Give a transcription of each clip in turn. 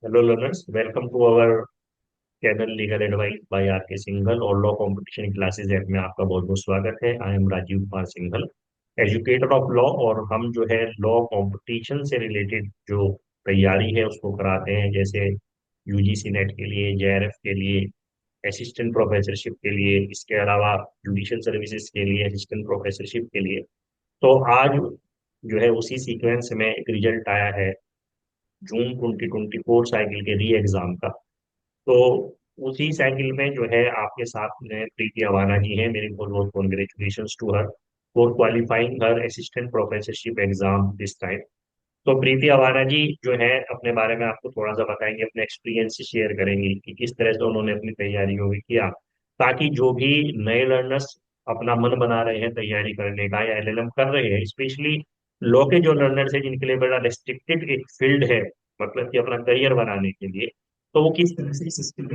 Hello learners, welcome to our channel Legal Advice by R K Singhal और law competition classes app में आपका बहुत बहुत स्वागत है। I am Rajeev Kumar Singhal, educator of law. और हम जो है लॉ कंपटीशन से रिलेटेड जो तैयारी है उसको कराते हैं, जैसे यूजीसी नेट के लिए, जेआरएफ के लिए, असिस्टेंट प्रोफेसरशिप के लिए, इसके अलावा जुडिशियल सर्विसेज के लिए, असिस्टेंट प्रोफेसरशिप के लिए। तो आज जो है उसी सीक्वेंस में एक रिजल्ट आया है जून 2024 साइकिल के री एग्जाम का। तो उसी साइकिल में जो है आपके साथ में प्रीति अवाना जी हैं। मेरी बहुत बहुत congratulation to her for qualifying her assistant professorship exam this time. तो प्रीति अवाना जी जो है अपने बारे में आपको थोड़ा सा बताएंगे, अपने एक्सपीरियंस शेयर करेंगे कि किस तरह से उन्होंने अपनी तैयारियों में किया, ताकि जो भी नए लर्नर्स अपना मन बना रहे हैं तैयारी करने का या एलएलएम कर रहे हैं, स्पेशली लॉ के जो लर्नर्स है जिनके लिए बड़ा रेस्ट्रिक्टेड एक फील्ड है, मतलब कि अपना करियर बनाने के लिए, तो वो किस तरह से सिस्टम।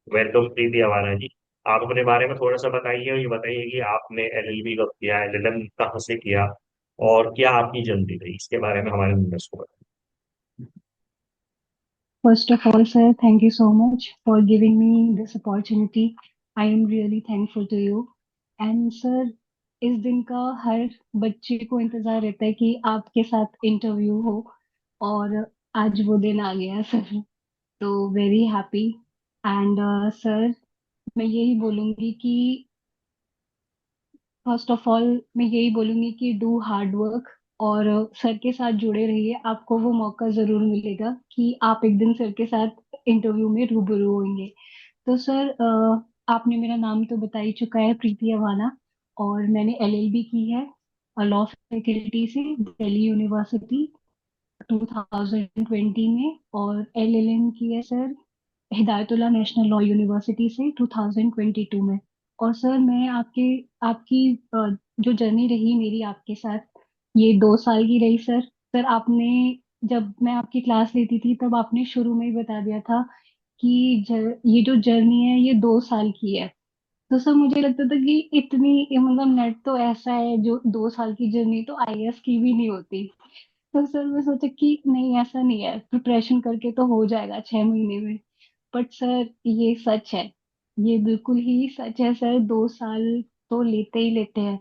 वेलकम प्रीति अवाना जी। आप अपने बारे में थोड़ा सा बताइए और ये बताइए कि आपने एलएलबी कब किया, एलएलएम कहाँ से किया, और क्या आपकी जर्नी रही, इसके बारे में हमारे मेंबर्स को बताइए। First of all, sir, thank you so much for giving me this opportunity. I am really thankful to you. And sir, इस दिन का हर बच्चे को इंतजार रहता है कि आपके साथ इंटरव्यू हो, और आज वो दिन आ गया सर। तो वेरी हैप्पी। एंड सर, मैं यही बोलूंगी कि फर्स्ट ऑफ ऑल मैं यही बोलूंगी कि डू हार्ड वर्क, और सर के साथ जुड़े रहिए। आपको वो मौका जरूर मिलेगा कि आप एक दिन सर के साथ इंटरव्यू में रूबरू होंगे। तो सर, आपने मेरा नाम तो बता ही चुका है, प्रीति अवाना। और मैंने एलएलबी की है लॉ फैकल्टी से, दिल्ली यूनिवर्सिटी 2020 में। और एलएलएम की है sir Hidayatullah national law university से 2022 में। और सर मैं आपकी जो जर्नी रही मेरी आपके साथ, ये 2 साल की रही सर। सर आपने, जब मैं आपकी क्लास लेती थी तब आपने शुरू में ही बता दिया था कि ये जो जर्नी है ये 2 साल की है। तो सर मुझे लगता था कि इतनी मतलब नेट तो ऐसा है, जो 2 साल की जर्नी तो आईएएस की भी नहीं होती। तो सर मैं सोचा कि नहीं, ऐसा नहीं है, प्रिपरेशन करके तो हो जाएगा 6 महीने में। बट सर ये सच है, ये बिल्कुल ही सच है सर, 2 साल तो लेते ही लेते हैं।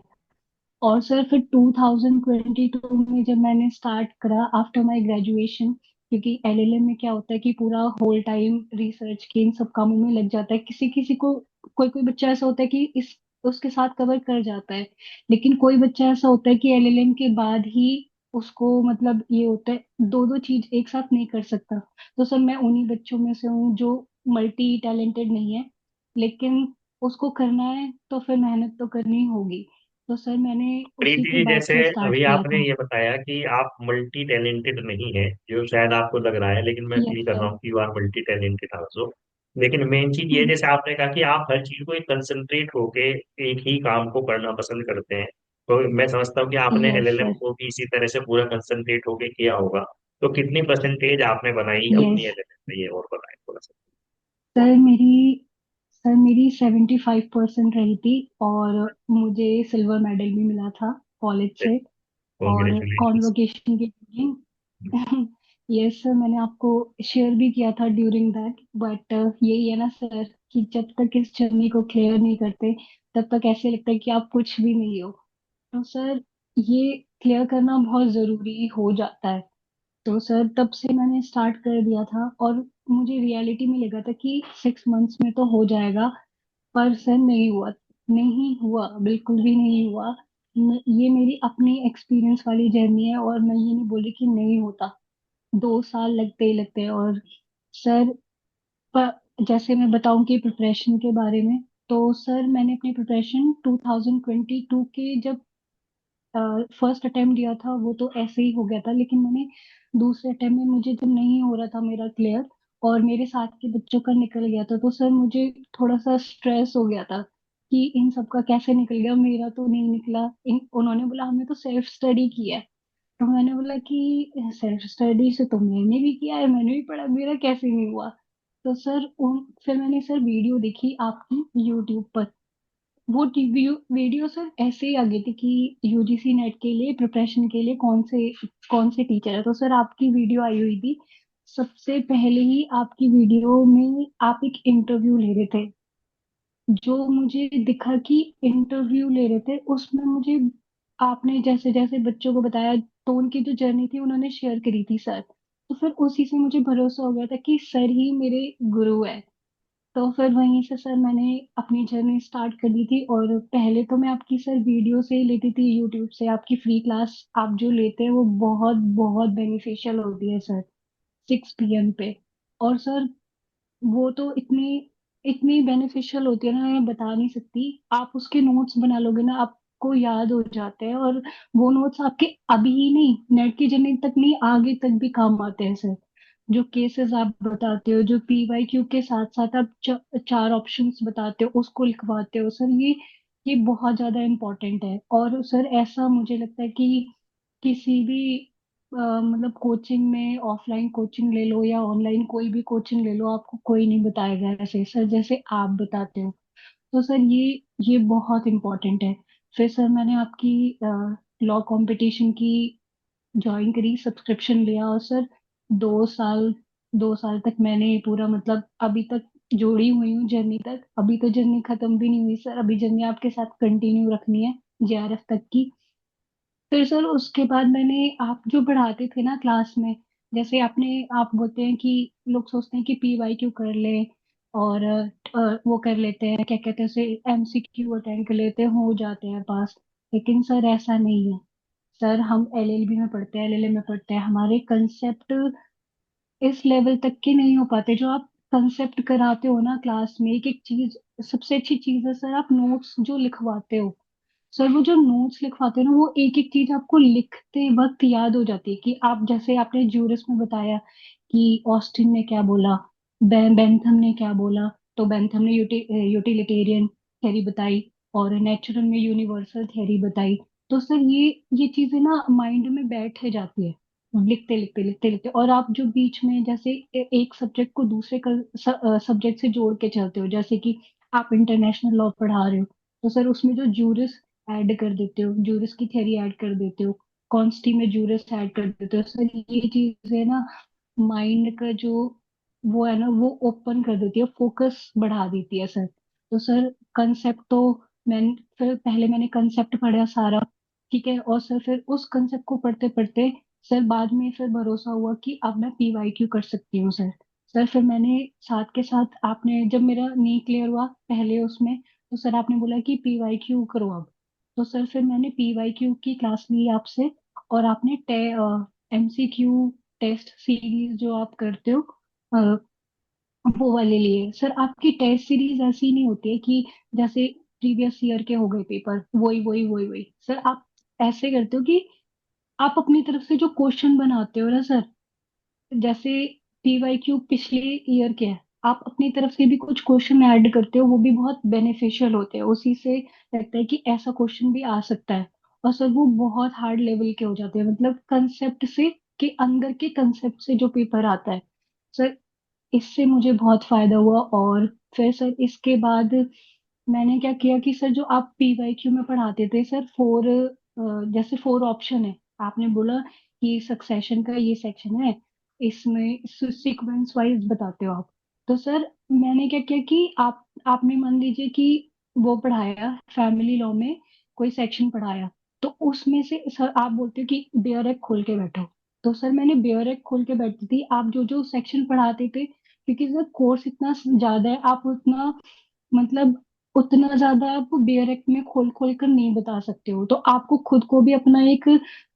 और सर फिर 2022 में जब मैंने स्टार्ट करा आफ्टर माय ग्रेजुएशन, क्योंकि एलएलएम में क्या होता है कि पूरा होल टाइम रिसर्च के इन सब कामों में लग जाता है। किसी किसी को, कोई कोई बच्चा ऐसा होता है कि इस उसके साथ कवर कर जाता है, लेकिन कोई बच्चा ऐसा होता है कि एलएलएम के बाद ही उसको मतलब ये होता है दो दो चीज एक साथ नहीं कर सकता। तो सर मैं उन्हीं बच्चों में से हूँ जो मल्टी टैलेंटेड नहीं है, लेकिन उसको करना है तो फिर मेहनत तो करनी होगी। तो सर मैंने उसी प्रीति के जी, बाद जैसे से स्टार्ट अभी किया आपने था। ये बताया कि आप मल्टी टैलेंटेड नहीं है, जो शायद आपको लग रहा है, लेकिन मैं यस फील कर रहा सर। हूँ कि you are multi talented also. लेकिन मेन चीज ये, जैसे आपने कहा कि आप हर चीज को एक कंसंट्रेट होके एक ही काम को करना पसंद करते हैं, तो मैं समझता हूँ कि आपने यस एलएलएम सर। को भी इसी तरह से पूरा कंसंट्रेट होके किया होगा। तो कितनी परसेंटेज आपने बनाई अपनी यस एलएलएम में, ये और बताएं थोड़ा सा। सर, मेरी 75% रही थी, और मुझे सिल्वर मेडल भी मिला था कॉलेज से। और कॉन्ग्रेचुलेशन। कॉन्वोकेशन के लिए यस सर, मैंने आपको शेयर भी किया था ड्यूरिंग दैट। बट यही है ना सर, कि जब तक इस जर्नी को क्लियर नहीं करते तब तक ऐसे लगता है कि आप कुछ भी नहीं हो। तो सर ये क्लियर करना बहुत जरूरी हो जाता है। तो सर तब से मैंने स्टार्ट कर दिया था, और मुझे रियलिटी में लगा था कि 6 मंथ्स में तो हो जाएगा। पर सर नहीं हुआ, नहीं हुआ, बिल्कुल भी नहीं हुआ। ये मेरी अपनी एक्सपीरियंस वाली जर्नी है, और मैं ये नहीं बोल रही कि नहीं होता। 2 साल लगते ही लगते हैं। और सर, जैसे मैं बताऊं कि प्रिपरेशन के बारे में, तो सर मैंने अपनी प्रिपरेशन 2022 के जब फर्स्ट अटेम्प्ट दिया था वो तो ऐसे ही हो गया था, लेकिन मैंने दूसरे अटेम्प्ट में, मुझे जब नहीं हो रहा था मेरा क्लियर और मेरे साथ के बच्चों का निकल गया था, तो सर मुझे थोड़ा सा स्ट्रेस हो गया था कि इन सब का कैसे निकल गया, मेरा तो नहीं निकला। उन्होंने बोला हमने तो सेल्फ स्टडी किया है। तो मैंने बोला कि सेल्फ स्टडी से तो मैंने भी किया है, मैंने भी पढ़ा, मेरा कैसे नहीं हुआ। तो सर फिर मैंने सर वीडियो देखी आपकी यूट्यूब पर, वो वीडियो सर ऐसे ही आ गई थी कि यूजीसी नेट के लिए प्रिपरेशन के लिए कौन से टीचर है, तो सर आपकी वीडियो आई हुई थी। सबसे पहले ही आपकी वीडियो में आप एक इंटरव्यू ले रहे थे। जो मुझे दिखा कि इंटरव्यू ले रहे थे उसमें मुझे, आपने जैसे जैसे बच्चों को बताया तो उनकी जो जर्नी थी उन्होंने शेयर करी थी सर, तो फिर उसी से मुझे भरोसा हो गया था कि सर ही मेरे गुरु है। तो फिर वहीं से सर मैंने अपनी जर्नी स्टार्ट कर दी थी। और पहले तो मैं आपकी सर वीडियो से ही लेती थी, यूट्यूब से आपकी फ्री क्लास आप जो लेते हैं वो बहुत बहुत बेनिफिशियल होती है सर, 6 PM पे। और सर वो तो इतनी इतनी बेनिफिशियल होती है ना, मैं बता नहीं सकती। आप उसके नोट्स बना लोगे ना, आपको याद हो जाते हैं। और वो नोट्स आपके अभी ही नहीं, नेट की जर्नी तक नहीं, आगे तक भी काम आते हैं सर। जो केसेस आप बताते हो, जो PYQ के साथ साथ आप 4 ऑप्शंस बताते हो उसको लिखवाते हो सर, ये बहुत ज्यादा इम्पोर्टेंट है। और सर ऐसा मुझे लगता है कि किसी भी मतलब कोचिंग में, ऑफलाइन कोचिंग ले लो या ऑनलाइन कोई भी कोचिंग ले लो, आपको कोई नहीं बताएगा ऐसे सर जैसे आप बताते हो। तो सर ये बहुत इम्पोर्टेंट है। फिर सर मैंने आपकी लॉ कंपटीशन की ज्वाइन करी, सब्सक्रिप्शन लिया, और सर 2 साल 2 साल तक मैंने पूरा मतलब अभी तक जोड़ी हुई हूँ जर्नी तक। अभी तो जर्नी खत्म भी नहीं हुई सर, अभी जर्नी आपके साथ कंटिन्यू रखनी है JRF तक की। फिर सर उसके बाद मैंने, आप जो पढ़ाते थे ना क्लास में, जैसे आप बोलते हैं कि लोग सोचते हैं कि PYQ कर ले और वो कर लेते हैं, क्या कहते हैं उसे, MCQ अटेंड कर लेते हैं, हो जाते हैं पास। लेकिन सर ऐसा नहीं है। सर हम LLB में पढ़ते हैं, LLM में पढ़ते हैं, हमारे कंसेप्ट इस लेवल तक के नहीं हो पाते जो आप कंसेप्ट कराते हो ना क्लास में, एक एक चीज। सबसे अच्छी चीज है सर आप नोट्स जो लिखवाते हो। सर वो जो नोट्स लिखवाते हो ना, वो एक एक चीज आपको लिखते वक्त याद हो जाती है। कि आप जैसे आपने ज्यूरिस में बताया कि ऑस्टिन ने क्या बोला, बेंथम ने क्या बोला, तो बेंथम ने यूटिलिटेरियन थ्योरी बताई और नेचुरल में यूनिवर्सल थ्योरी बताई। तो सर ये चीजें ना माइंड में बैठ जाती है लिखते लिखते लिखते लिखते। और आप जो बीच में जैसे एक सब्जेक्ट को दूसरे सब्जेक्ट से जोड़ के चलते हो, जैसे कि आप इंटरनेशनल लॉ पढ़ा रहे हो, तो सर उसमें जो जूरिस ऐड कर देते हो, जूरिस की थ्योरी ऐड कर देते हो, कॉन्स्टी में जूरिस ऐड कर देते हो सर, ये चीजें ना माइंड का जो वो है ना वो ओपन कर देती है, फोकस बढ़ा देती है सर। तो सर कंसेप्ट तो फिर पहले मैंने कंसेप्ट पढ़ा सारा, ठीक है, और सर फिर उस कंसेप्ट को पढ़ते पढ़ते सर बाद में फिर भरोसा हुआ कि अब मैं PYQ कर सकती हूँ सर। सर फिर मैंने साथ के साथ, आपने जब मेरा नहीं क्लियर हुआ पहले उसमें, तो सर आपने बोला कि PYQ करो अब। तो सर फिर मैंने PYQ की क्लास ली आपसे। और आपने MCQ टेस्ट सीरीज जो आप करते हो अ, वो वाले लिए सर। आपकी टेस्ट सीरीज ऐसी नहीं होती है कि जैसे प्रीवियस ईयर के हो गए पेपर, वही वही वही वही सर। आप ऐसे करते हो कि आप अपनी तरफ से जो क्वेश्चन बनाते हो ना सर, जैसे PYQ पिछले ईयर के है, आप अपनी तरफ से भी कुछ क्वेश्चन ऐड करते हो, वो भी बहुत बेनिफिशियल होते हैं। उसी से लगता है कि ऐसा क्वेश्चन भी आ सकता है। और सर वो बहुत हार्ड लेवल के हो जाते हैं, मतलब कंसेप्ट से, के अंदर के कंसेप्ट से जो पेपर आता है सर, इससे मुझे बहुत फायदा हुआ। और फिर सर इसके बाद मैंने क्या किया कि सर जो आप PYQ में पढ़ाते थे सर, जैसे 4 ऑप्शन है, आपने बोला कि सक्सेशन का ये सेक्शन है, इसमें सीक्वेंस वाइज बताते हो आप। तो सर मैंने क्या किया कि आपने मान लीजिए कि वो पढ़ाया फैमिली लॉ में, कोई सेक्शन पढ़ाया, तो उसमें से सर आप बोलते हो कि बेयर एग खोल के बैठो। तो सर मैंने बेयर एग खोल के बैठती थी, आप जो जो सेक्शन पढ़ाते थे, क्योंकि सर कोर्स इतना ज्यादा है, आप उतना मतलब उतना ज्यादा आप बेयर एक्ट में खोल खोल कर नहीं बता सकते हो। तो आपको खुद को भी अपना एक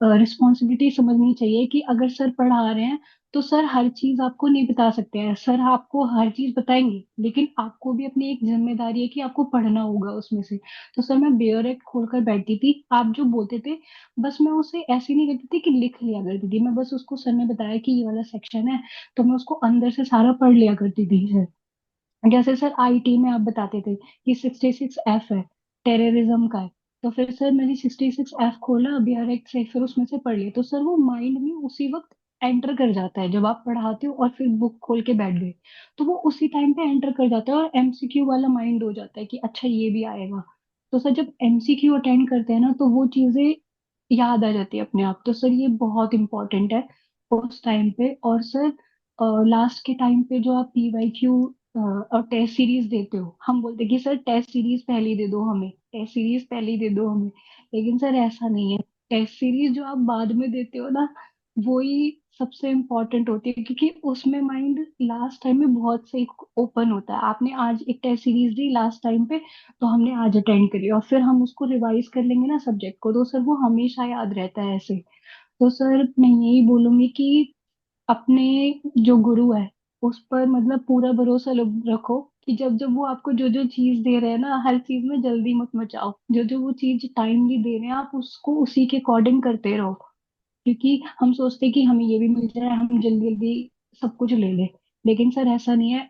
रिस्पॉन्सिबिलिटी समझनी चाहिए कि अगर सर पढ़ा रहे हैं तो सर हर चीज आपको नहीं बता सकते हैं, सर आपको हर चीज बताएंगे, लेकिन आपको भी अपनी एक जिम्मेदारी है कि आपको पढ़ना होगा उसमें से। तो सर मैं बेयर एक्ट खोलकर बैठती थी, आप जो बोलते थे बस मैं उसे ऐसे नहीं करती थी कि लिख लिया करती थी, मैं बस उसको, सर ने बताया कि ये वाला सेक्शन है, तो मैं उसको अंदर से सारा पढ़ लिया करती थी सर। जैसे सर IT में आप बताते थे कि 66F है, टेररिज्म का है, तो फिर सर मैंने 66F खोला BRX से, फिर उसमें से पढ़ लिया, तो सर वो माइंड में उसी वक्त एंटर कर जाता है जब आप पढ़ाते हो, और फिर बुक खोल के बैठ गए तो वो उसी टाइम पे एंटर कर जाता है, और MCQ वाला माइंड हो जाता है कि अच्छा ये भी आएगा। तो सर जब एमसीक्यू अटेंड करते हैं ना तो वो चीजें याद आ जाती है अपने आप। तो सर ये बहुत इंपॉर्टेंट है उस टाइम पे। और सर लास्ट के टाइम पे जो आप पीवाईक्यू और टेस्ट सीरीज देते हो, हम बोलते हैं कि सर टेस्ट सीरीज पहले दे दो हमें, टेस्ट सीरीज पहले दे दो हमें। लेकिन सर ऐसा नहीं है। टेस्ट सीरीज जो आप बाद में देते हो ना, वो ही सबसे इम्पोर्टेंट होती है, क्योंकि उसमें माइंड लास्ट टाइम में बहुत से ओपन होता है। आपने आज एक टेस्ट सीरीज दी लास्ट टाइम पे, तो हमने आज अटेंड करी और फिर हम उसको रिवाइज कर लेंगे ना सब्जेक्ट को, तो सर वो हमेशा याद रहता है ऐसे। तो सर मैं यही बोलूंगी कि अपने जो गुरु है उस पर मतलब पूरा भरोसा रखो, कि जब जब वो आपको जो जो चीज दे रहे हैं ना, हर चीज में जल्दी मत मचाओ। जो जो वो चीज टाइमली दे रहे हैं आप उसको उसी के अकॉर्डिंग करते रहो। क्योंकि हम सोचते हैं कि हमें ये भी मिल जाए, हम जल्दी जल्दी सब कुछ ले लें। लेकिन सर ऐसा नहीं है।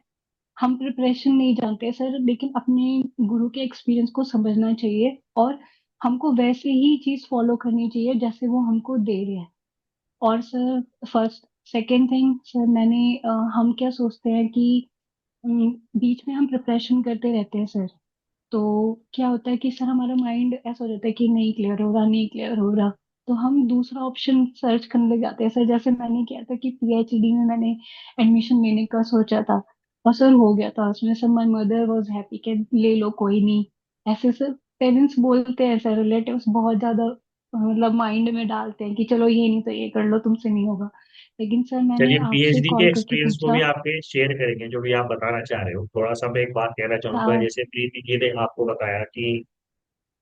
हम प्रिपरेशन नहीं जानते सर, लेकिन अपने गुरु के एक्सपीरियंस को समझना चाहिए और हमको वैसे ही चीज फॉलो करनी चाहिए जैसे वो हमको दे रहे हैं। और sir first second thing sir, हम क्या सोचते हैं कि बीच में हम प्रिपरेशन करते रहते हैं सर। तो क्या होता है कि सर हमारा माइंड ऐसा हो जाता है कि नहीं क्लियर हो रहा, नहीं क्लियर हो रहा। तो हम दूसरा ऑप्शन सर्च करने लग जाते हैं सर। जैसे मैंने किया था कि पीएचडी में मैंने एडमिशन लेने का सोचा था, और सर हो गया था उसमें। Sir my mother was happy कि ले लो कोई नहीं। ऐसे सर पेरेंट्स बोलते हैं सर, रिलेटिव्स बहुत ज्यादा मतलब माइंड में डालते हैं कि चलो ये नहीं तो ये कर लो, तुमसे नहीं होगा। लेकिन सर मैंने चलिए, आपसे पीएचडी के कॉल करके एक्सपीरियंस को भी पूछा। आपके शेयर करेंगे, जो भी आप बताना चाह रहे हो। थोड़ा सा मैं एक बात कहना चाहूंगा, हाँ। जैसे प्रीति जी ने आपको बताया कि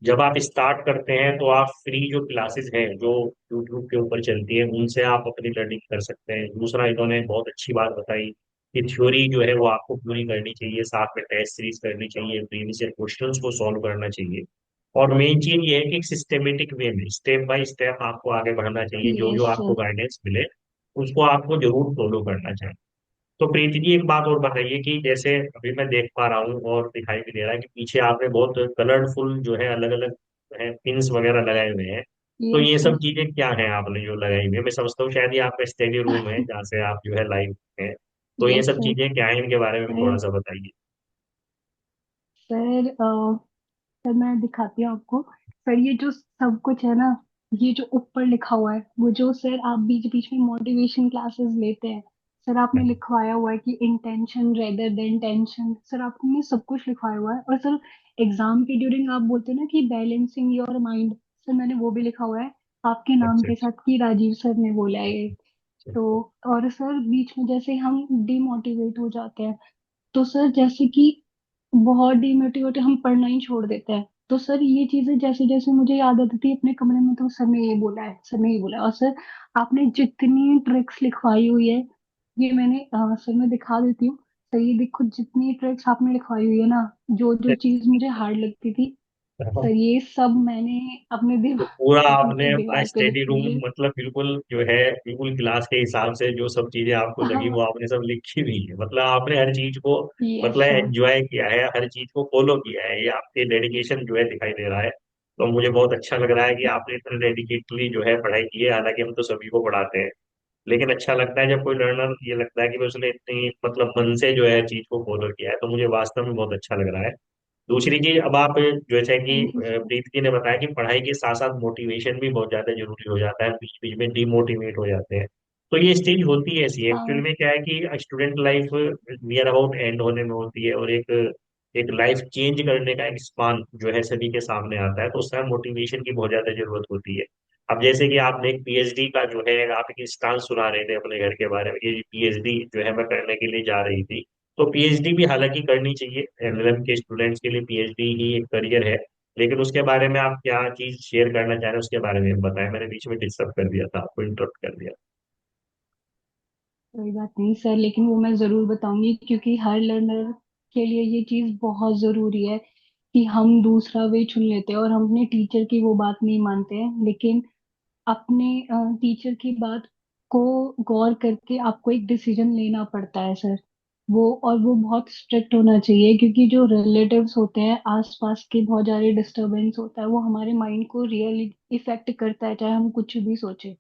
जब आप स्टार्ट करते हैं तो आप फ्री जो क्लासेस हैं जो यूट्यूब के ऊपर चलती है उनसे आप अपनी लर्निंग कर सकते हैं। दूसरा, इन्होंने बहुत अच्छी बात बताई कि थ्योरी जो है वो आपको पूरी करनी चाहिए, साथ में टेस्ट सीरीज करनी चाहिए, प्रीवियस ईयर क्वेश्चंस को सॉल्व करना चाहिए। और मेन चीज ये है कि सिस्टेमेटिक वे में स्टेप बाय स्टेप आपको आगे बढ़ना चाहिए। जो जो यस आपको सर। गाइडेंस मिले उसको आपको जरूर फॉलो करना चाहिए। तो प्रीति जी, एक बात और बताइए कि जैसे अभी मैं देख पा रहा हूँ और दिखाई भी दे रहा है कि पीछे आपने बहुत कलरफुल जो है अलग अलग है पिंस वगैरह लगाए हुए हैं। तो यस ये सर। सब चीजें क्या हैं आपने जो लगाई हुई है? मैं समझता हूँ शायद ये आपका स्टडी रूम है जहाँ से आप जो है लाइव है। तो ये यस सब सर। चीजें क्या है, इनके बारे में भी थोड़ा सर सा बताइए। सर सर मैं दिखाती हूँ आपको। सर ये जो सब कुछ है ना, ये जो ऊपर लिखा हुआ है, वो जो सर आप बीच बीच में मोटिवेशन क्लासेस लेते हैं, सर आपने लिखवाया हुआ है कि intention rather than tension. Sir आपने सब कुछ लिखवाया हुआ है। और सर एग्जाम के ड्यूरिंग आप बोलते हैं ना कि बैलेंसिंग योर माइंड, सर मैंने वो भी लिखा हुआ है आपके नाम अच्छा के अच्छा साथ, कि राजीव सर ने बोला है ये। अच्छा। तो और सर बीच में जैसे हम डिमोटिवेट हो जाते हैं, तो सर जैसे कि बहुत डिमोटिवेट हम पढ़ना ही छोड़ देते हैं, तो सर ये चीजें जैसे जैसे मुझे याद आती थी अपने कमरे में, तो सर ने ये बोला है, सर ने ये बोला है। और सर आपने जितनी ट्रिक्स लिखवाई हुई है, ये मैंने सर मैं दिखा देती हूँ। सर ये देखो जितनी ट्रिक्स आपने लिखवाई हुई है ना, जो जो चीज मुझे हार्ड लगती थी, सर ये सब मैंने अपने तो पूरा दीवार आपने अपने अपना दीवार पे स्टडी लिख रूम ली है। मतलब बिल्कुल जो है बिल्कुल क्लास के हिसाब से जो सब चीजें आपको लगी वो हाँ। आपने सब लिखी हुई है। मतलब आपने हर चीज को यस मतलब सर। एंजॉय किया है, हर चीज को फॉलो किया है। ये आपके डेडिकेशन जो है दिखाई दे रहा है। तो मुझे बहुत अच्छा लग रहा है कि आपने इतना डेडिकेटली जो है पढ़ाई की है। हालांकि हम तो सभी को पढ़ाते हैं, लेकिन अच्छा लगता है जब कोई लर्नर ये लगता है कि उसने इतनी मतलब मन से जो है चीज को फॉलो किया है। तो मुझे वास्तव में बहुत अच्छा लग रहा है। दूसरी चीज, अब आप जैसे कि thank you sir. Preeti ji ने बताया कि पढ़ाई के साथ साथ मोटिवेशन भी बहुत ज्यादा जरूरी हो जाता है, बीच बीच में डिमोटिवेट हो जाते हैं। तो ये स्टेज होती है ऐसी। एक्चुअल हाँ। में क्या है कि student life near about and होने में होती है, और एक एक लाइफ चेंज करने का एक स्पान जो है सभी के सामने आता है। तो उस टाइम मोटिवेशन की बहुत ज्यादा जरूरत होती है। अब जैसे कि आपने एक पीएचडी का जो है आप एक इंस्टांस सुना रहे थे अपने घर के बारे में, ये पीएचडी जो है मैं करने के लिए जा रही थी। तो पीएचडी भी हालांकि करनी चाहिए, एमएलएम के स्टूडेंट्स के लिए पीएचडी ही एक करियर है। लेकिन उसके बारे में आप क्या चीज शेयर करना चाह रहे हैं उसके बारे में बताएं। मैंने बीच में डिस्टर्ब कर दिया था, आपको इंटरप्ट कर दिया। कोई बात नहीं सर, लेकिन वो मैं जरूर बताऊंगी, क्योंकि हर लर्नर के लिए ये चीज बहुत जरूरी है कि हम दूसरा वे चुन लेते हैं और हम अपने टीचर की वो बात नहीं मानते हैं। लेकिन अपने टीचर की बात को गौर करके आपको एक डिसीजन लेना पड़ता है सर। वो और वो बहुत स्ट्रिक्ट होना चाहिए, क्योंकि जो रिलेटिव्स होते हैं आसपास के, बहुत ज्यादा डिस्टरबेंस होता है, वो हमारे माइंड को रियली इफेक्ट करता है, चाहे हम कुछ भी सोचे।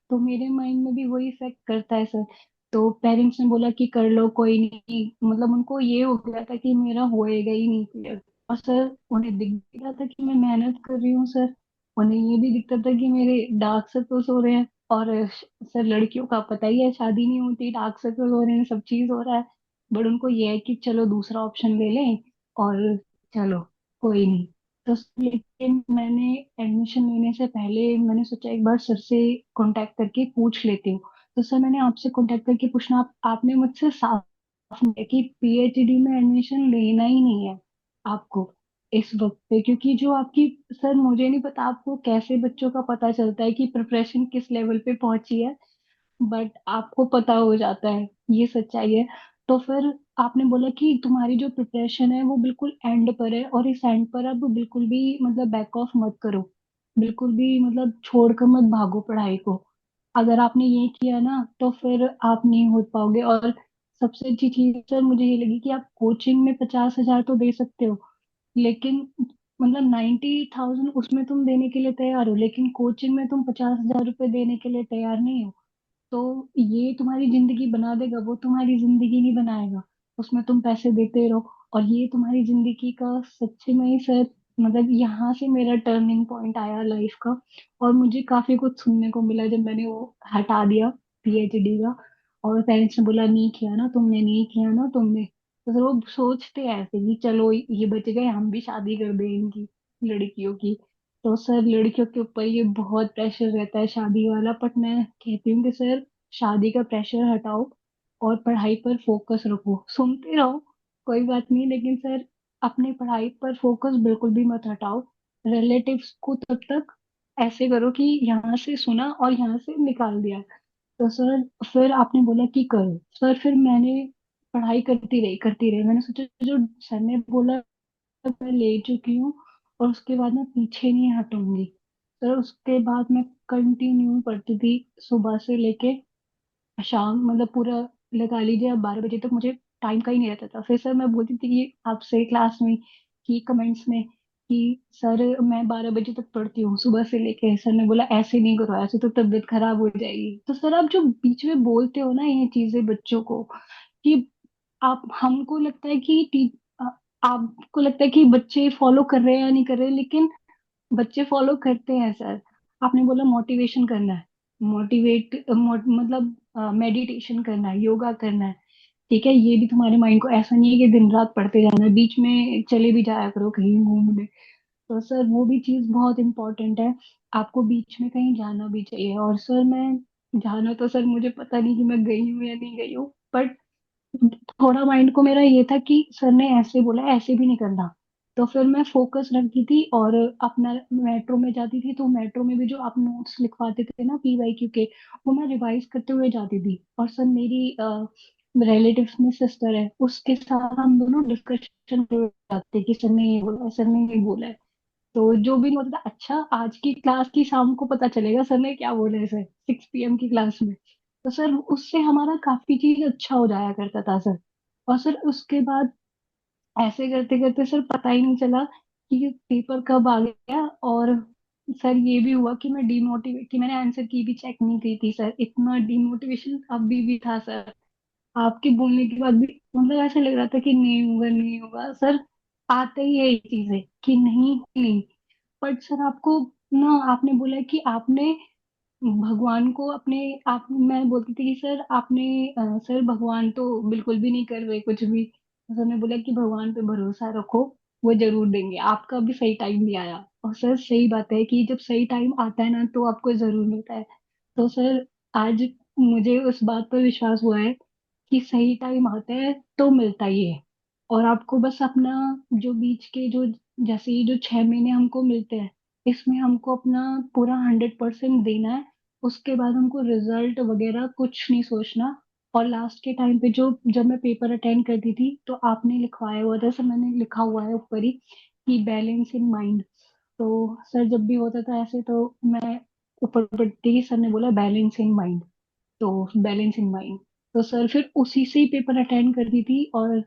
तो मेरे माइंड में भी वही इफेक्ट करता है सर। तो पेरेंट्स ने बोला कि कर लो कोई नहीं, मतलब उनको ये हो गया था कि मेरा होएगा ही नहीं क्लियर। और सर उन्हें दिख भी रहा था कि मैं मेहनत कर रही हूँ सर। उन्हें ये भी दिखता था कि मेरे डार्क सर्कल्स हो रहे हैं। और सर लड़कियों का पता ही है, शादी नहीं होती, डार्क सर्कल हो रहे हैं, सब चीज हो रहा है। बट उनको ये है कि चलो दूसरा ऑप्शन ले लें, और चलो कोई नहीं। तो लेकिन मैंने एडमिशन लेने से पहले मैंने सोचा एक बार सर से कांटेक्ट करके पूछ लेती हूँ। तो सर मैंने आपसे कांटेक्ट करके पूछना, आपने मुझसे साफ है कि पीएचडी में एडमिशन लेना ही नहीं है आपको इस वक्त पे, क्योंकि जो आपकी, सर मुझे नहीं पता आपको कैसे बच्चों का पता चलता है कि प्रिपरेशन किस लेवल पे पहुंची है, बट आपको पता हो जाता है, ये सच्चाई है। तो फिर आपने बोला कि तुम्हारी जो प्रिपरेशन है वो बिल्कुल एंड पर है, और इस एंड पर अब बिल्कुल भी मतलब बैक ऑफ मत करो, बिल्कुल भी मतलब छोड़कर मत भागो पढ़ाई को। अगर आपने ये किया ना तो फिर आप नहीं हो पाओगे। और सबसे अच्छी चीज सर मुझे ये लगी कि आप कोचिंग में 50,000 तो दे सकते हो, लेकिन मतलब 90,000 उसमें तुम देने के लिए तैयार हो, लेकिन कोचिंग में तुम 50,000 रुपये देने के लिए तैयार नहीं हो। तो ये तुम्हारी जिंदगी बना देगा, वो तुम्हारी जिंदगी नहीं बनाएगा। उसमें तुम पैसे देते रहो, और ये तुम्हारी जिंदगी का सच्चे में ही सर, मतलब यहाँ से मेरा टर्निंग पॉइंट आया लाइफ का। और मुझे काफी कुछ सुनने को मिला जब मैंने वो हटा दिया पीएचडी का। और पेरेंट्स ने बोला नहीं किया ना तुमने, नहीं किया ना तुमने। तो फिर वो सोचते हैं ऐसे कि चलो ये बच गए, हम भी शादी कर दें इनकी, लड़कियों की। तो सर लड़कियों के ऊपर ये बहुत प्रेशर रहता है शादी वाला, बट मैं कहती हूँ कि सर शादी का प्रेशर हटाओ और पढ़ाई पर फोकस रखो। सुनते रहो कोई बात नहीं, लेकिन सर अपनी पढ़ाई पर फोकस बिल्कुल भी मत हटाओ। रिलेटिव्स को तब तक ऐसे करो कि यहाँ से सुना और यहाँ से निकाल दिया। तो सर फिर आपने बोला कि करो। सर फिर मैंने पढ़ाई करती रही, मैंने सोचा जो सर ने बोला मैं ले चुकी हूँ, और उसके बाद मैं पीछे नहीं हटूंगी। सर उसके बाद मैं कंटिन्यू पढ़ती थी, सुबह से लेके शाम, मतलब पूरा लगा लीजिए अब 12 बजे तक मुझे टाइम का ही नहीं रहता था। फिर सर मैं बोलती थी कि आपसे क्लास में, कि कमेंट्स में, कि सर मैं 12 बजे तक पढ़ती हूँ सुबह से लेके। सर ने बोला ऐसे नहीं करो, ऐसे तो तबीयत खराब हो जाएगी। तो सर आप जो बीच में बोलते हो ना ये चीजें बच्चों को, कि आप, हमको लगता है कि आपको लगता है कि बच्चे फॉलो कर रहे हैं या नहीं कर रहे, लेकिन बच्चे फॉलो करते हैं सर। आपने बोला मोटिवेशन करना है, मतलब मेडिटेशन करना है, योगा करना है, ठीक है, ये भी तुम्हारे माइंड को, ऐसा नहीं है कि दिन रात पढ़ते जाना है, बीच में चले भी जाया करो कहीं घूमने। तो सर वो भी चीज बहुत इंपॉर्टेंट है, आपको बीच में कहीं जाना भी चाहिए। और सर मैं जाना तो सर मुझे पता नहीं कि मैं गई हूँ या नहीं गई हूँ, बट थोड़ा माइंड को मेरा ये था कि सर ने ऐसे बोला ऐसे भी नहीं करना। तो फिर मैं फोकस रखती थी, और अपना मेट्रो में जाती थी, तो मेट्रो में भी जो आप नोट्स लिखवाते थे ना पीवाईक्यू के, वो मैं रिवाइज करते हुए जाती थी। और सर मेरी रिलेटिव्स में सिस्टर है, उसके साथ हम दोनों डिस्कशन करते जाते कि सर ने ये बोला है, सर ने ये बोला है। तो जो भी नहीं होता था, अच्छा आज की क्लास की शाम को पता चलेगा सर ने क्या बोला है सर, 6 PM की क्लास में। तो सर उससे हमारा काफी चीज अच्छा हो जाया करता था सर। और सर उसके बाद ऐसे करते करते सर पता ही नहीं चला कि पेपर कब आ गया। और सर ये भी हुआ कि मैं डिमोटिवेट थी, मैंने आंसर की भी चेक नहीं की थी सर, इतना डिमोटिवेशन अभी भी था सर। आपके बोलने के बाद भी मतलब ऐसा लग रहा था कि नहीं होगा नहीं होगा सर। आते ही है ये चीजें कि नहीं नहीं। बट सर आपको ना, आपने बोला कि आपने भगवान को अपने, आप, मैं बोलती थी कि सर आपने सर भगवान तो बिल्कुल भी नहीं कर रहे कुछ भी। सर ने बोला कि भगवान पे भरोसा रखो, वो जरूर देंगे, आपका भी सही टाइम भी आया। और सर सही बात है कि जब सही टाइम आता है ना तो आपको जरूर मिलता है। तो सर आज मुझे उस बात पर विश्वास हुआ है कि सही टाइम आता है तो मिलता ही है। और आपको बस अपना जो बीच के जो, जैसे ये जो 6 महीने हमको मिलते हैं, इसमें हमको अपना पूरा 100% देना है। उसके बाद हमको रिजल्ट वगैरह कुछ नहीं सोचना। और लास्ट के टाइम पे जो, जब मैं पेपर अटेंड करती थी तो आपने लिखवाया हुआ था सर, मैंने लिखा हुआ है ऊपर ही कि बैलेंस इन माइंड। तो सर जब भी होता था ऐसे तो मैं ऊपर पढ़ती थी, सर ने बोला बैलेंस इन माइंड, तो बैलेंस इन माइंड। तो सर फिर उसी से ही पेपर अटेंड करती थी। और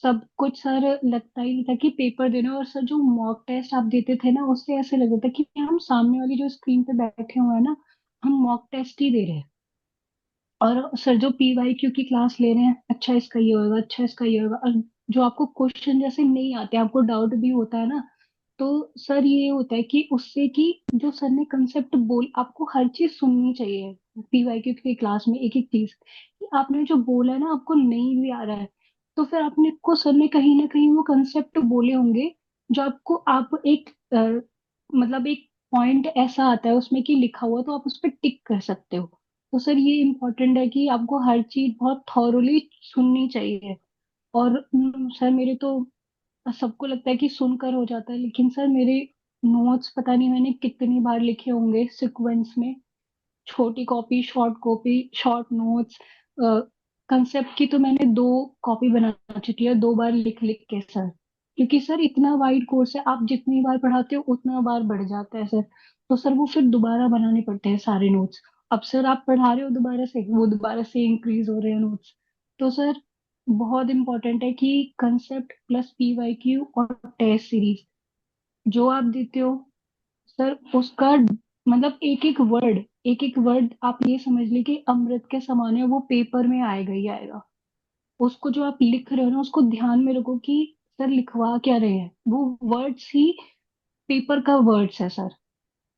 सब कुछ सर लगता ही नहीं था कि पेपर देना। और सर जो मॉक टेस्ट आप देते थे ना, उससे ऐसे लगता था कि हम सामने वाली जो स्क्रीन पे बैठे हुए हैं ना, हम मॉक टेस्ट ही दे रहे हैं। और सर जो पीवाईक्यू की क्लास ले रहे हैं, अच्छा इसका ये होगा, अच्छा इसका ये होगा, और जो आपको क्वेश्चन जैसे नहीं आते, आपको डाउट भी होता है ना, तो सर ये होता है कि उससे कि जो सर ने कंसेप्ट बोल, आपको हर चीज सुननी चाहिए पीवाईक्यू की क्लास में, एक एक चीज कि आपने जो बोला है ना आपको नहीं भी आ रहा है, तो फिर आपने को सर ने कहीं ना कहीं वो कंसेप्ट बोले होंगे जो आपको, आप एक मतलब एक पॉइंट ऐसा आता है उसमें कि लिखा हुआ, तो आप उस पर टिक कर सकते हो। तो सर ये इम्पोर्टेंट है कि आपको हर चीज बहुत थॉरोली सुननी चाहिए। और सर मेरे तो, सबको लगता है कि सुनकर हो जाता है, लेकिन सर मेरे नोट्स पता नहीं मैंने कितनी बार लिखे होंगे सीक्वेंस में, छोटी copy, short copy, short notes. Concept की तो मैंने 2 कॉपी बना चुकी है, 2 बार लिख लिख के सर, क्योंकि सर इतना वाइड कोर्स है, आप जितनी बार पढ़ाते हो उतना बार बढ़ जाता है सर। तो सर वो फिर दोबारा बनाने पड़ते हैं सारे नोट्स। अब सर आप पढ़ा रहे हो दोबारा से, वो दोबारा से इंक्रीज हो रहे हैं नोट्स। तो सर बहुत इंपॉर्टेंट है कि कंसेप्ट प्लस पीवाईक्यू और टेस्ट सीरीज जो आप देते हो सर, उसका मतलब एक एक वर्ड आप ये समझ लीजिए कि अमृत के समान है, वो पेपर में आएगा ही आएगा। उसको जो आप लिख रहे हो ना, उसको ध्यान में रखो कि सर लिखवा क्या रहे हैं, वो वर्ड्स ही पेपर का वर्ड्स है सर।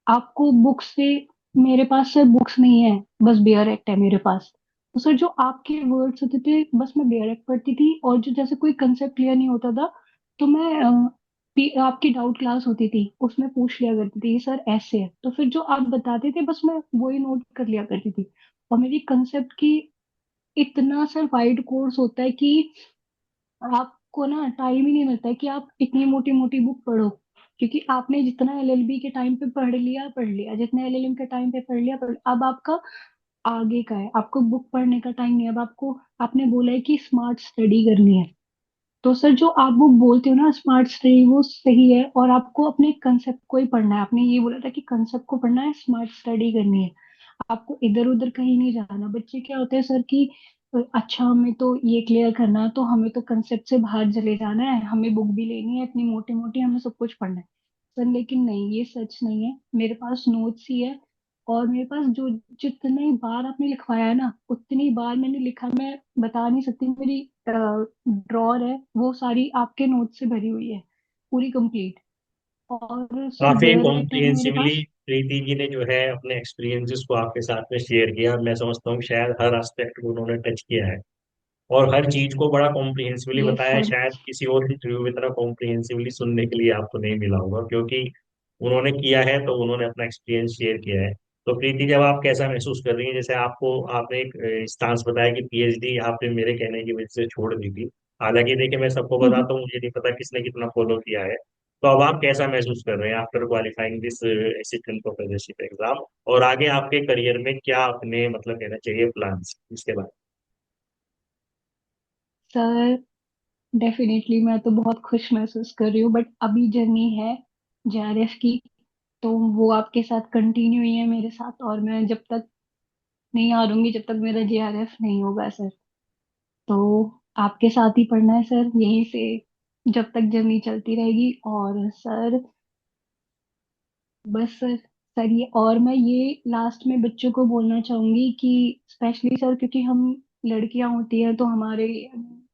आपको बुक्स से, मेरे पास सर बुक्स नहीं है, बस बेयर एक्ट है मेरे पास। तो सर जो आपके वर्ड्स होते थे, बस मैं बेयर एक्ट पढ़ती थी, और जो जैसे कोई कंसेप्ट क्लियर नहीं होता था तो मैं आपकी डाउट क्लास होती थी उसमें पूछ लिया करती थी, सर ऐसे है, तो फिर जो आप बताते थे बस मैं वही नोट कर लिया करती थी। और मेरी कंसेप्ट की इतना सर वाइड कोर्स होता है कि आपको ना टाइम ही नहीं मिलता है कि आप इतनी मोटी मोटी बुक पढ़ो, क्योंकि आपने जितना एलएलबी के टाइम पे पढ़ लिया, जितना एलएलएम के टाइम पे पढ़ लिया, अब आपका आगे का है, आपको बुक पढ़ने का टाइम नहीं है। अब आपको, आपने बोला है कि स्मार्ट स्टडी करनी है, तो सर जो आप वो बोलते हो ना स्मार्ट स्टडी, वो सही है, और आपको अपने कंसेप्ट को ही पढ़ना है। आपने ये बोला था कि कंसेप्ट को पढ़ना है, स्मार्ट स्टडी करनी है, आपको इधर उधर कहीं नहीं जाना। बच्चे क्या होते हैं सर कि अच्छा हमें तो ये क्लियर करना है, तो हमें तो कंसेप्ट से बाहर चले जाना है, हमें बुक भी लेनी है इतनी मोटी मोटी, हमें सब कुछ पढ़ना है सर। लेकिन नहीं, ये सच नहीं है, मेरे पास नोट्स ही है, और मेरे पास जो जितनी बार आपने लिखवाया है ना उतनी बार मैंने लिखा, मैं बता नहीं सकती। मेरी ड्रॉर है वो सारी आपके नोट्स से भरी हुई है, पूरी कंप्लीट। और सर काफी बेयर एक्ट है मेरे कॉम्प्रिहेंसिवली पास। प्रीति जी ने जो है अपने एक्सपीरियंसेस को आपके साथ में शेयर किया। मैं समझता हूँ शायद हर एस्पेक्ट को उन्होंने टच किया है और हर चीज को बड़ा कॉम्प्रिहेंसिवली यस बताया है। सर। शायद किसी और इंटरव्यू में इतना कॉम्प्रिहेंसिवली सुनने के लिए आपको नहीं मिला होगा, क्योंकि उन्होंने किया है तो उन्होंने अपना एक्सपीरियंस शेयर किया है। तो प्रीति, जब आप कैसा महसूस कर रही हैं, जैसे आपको आपने एक स्टांस बताया कि पीएचडी आपने मेरे कहने की वजह से छोड़ दी थी। हालांकि देखिए, मैं सबको बताता हूँ, मुझे नहीं पता किसने कितना फॉलो किया है। तो अब आप कैसा महसूस कर रहे हैं after qualifying this assistant professorship exam, और आगे आपके करियर में क्या अपने मतलब कहना चाहिए प्लान्स इसके बाद? सर डेफिनेटली मैं तो बहुत खुश महसूस कर रही हूँ, बट अभी जर्नी है जेआरएफ की, तो वो आपके साथ कंटिन्यू ही है मेरे साथ, और मैं जब तक नहीं हारूंगी, जब तक मेरा जेआरएफ नहीं होगा सर। तो आपके साथ ही पढ़ना है सर, यहीं से जब तक जर्नी चलती रहेगी। और सर बस सर ये, और मैं ये लास्ट में बच्चों को बोलना चाहूंगी कि स्पेशली सर, क्योंकि हम लड़कियां होती हैं तो हमारे,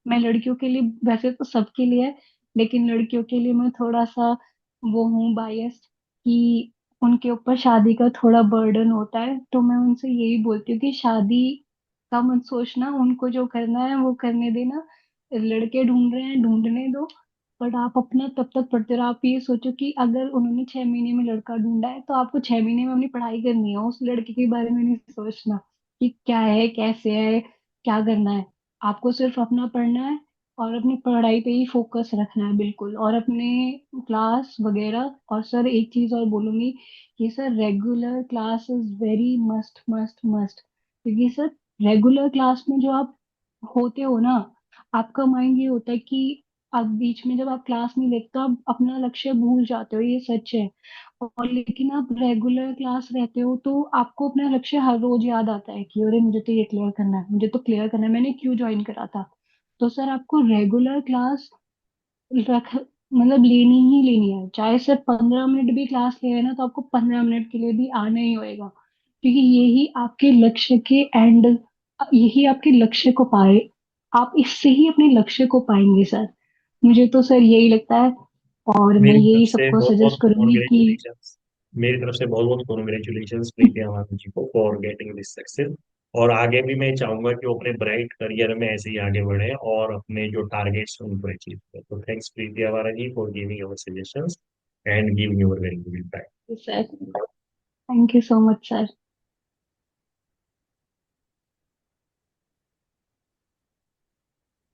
मैं लड़कियों के लिए, वैसे तो सबके लिए है, लेकिन लड़कियों के लिए मैं थोड़ा सा वो हूँ बायस्ड, कि उनके ऊपर शादी का थोड़ा बर्डन होता है, तो मैं उनसे यही बोलती हूँ कि शादी का मत सोचना, उनको जो करना है वो करने देना, लड़के ढूंढ रहे हैं ढूंढने दो, बट आप अपना तब तक पढ़ते रहो। आप ये सोचो कि अगर उन्होंने 6 महीने में लड़का ढूंढा है, तो आपको 6 महीने में अपनी पढ़ाई करनी है, उस लड़के के बारे में नहीं सोचना कि क्या है कैसे है क्या करना है। आपको सिर्फ अपना पढ़ना है और अपनी पढ़ाई पे ही फोकस रखना है बिल्कुल, और अपने क्लास वगैरह। और सर एक चीज और बोलूंगी कि sir regular class is very must must must, क्योंकि सर रेगुलर क्लास में जो आप होते हो ना, आपका माइंड ये होता है कि अब बीच में जब आप क्लास नहीं लेते तो आप अपना लक्ष्य भूल जाते हो, ये सच है। और लेकिन आप रेगुलर क्लास रहते हो तो आपको अपना लक्ष्य हर रोज याद आता है कि अरे मुझे तो ये क्लियर करना है, मुझे तो क्लियर करना है, मैंने क्यों ज्वाइन करा था। तो सर आपको रेगुलर क्लास रख मतलब लेनी ही लेनी है, चाहे सिर्फ 15 मिनट भी क्लास ले रहे हैं ना, तो आपको 15 मिनट के लिए भी आना ही होएगा, क्योंकि यही आपके लक्ष्य के एंड, यही आपके लक्ष्य को पाए, आप इससे ही अपने लक्ष्य को पाएंगे सर। मुझे तो सर यही लगता है, और मैं मेरी तरफ यही से सबको बहुत बहुत सजेस्ट करूंगी कि कॉन्ग्रेचुलेशंस। मेरी तरफ से बहुत बहुत कॉन्ग्रेचुलेशंस प्रीति आवाज जी को फॉर गेटिंग दिस सक्सेस। और आगे भी मैं चाहूंगा कि वो अपने ब्राइट करियर में ऐसे ही आगे बढ़े और अपने जो टारगेट्स हैं उनको अचीव करें। तो thanks Preeti Awara ji for giving your suggestions and giving your valuable time. Sir, thank you so much sir.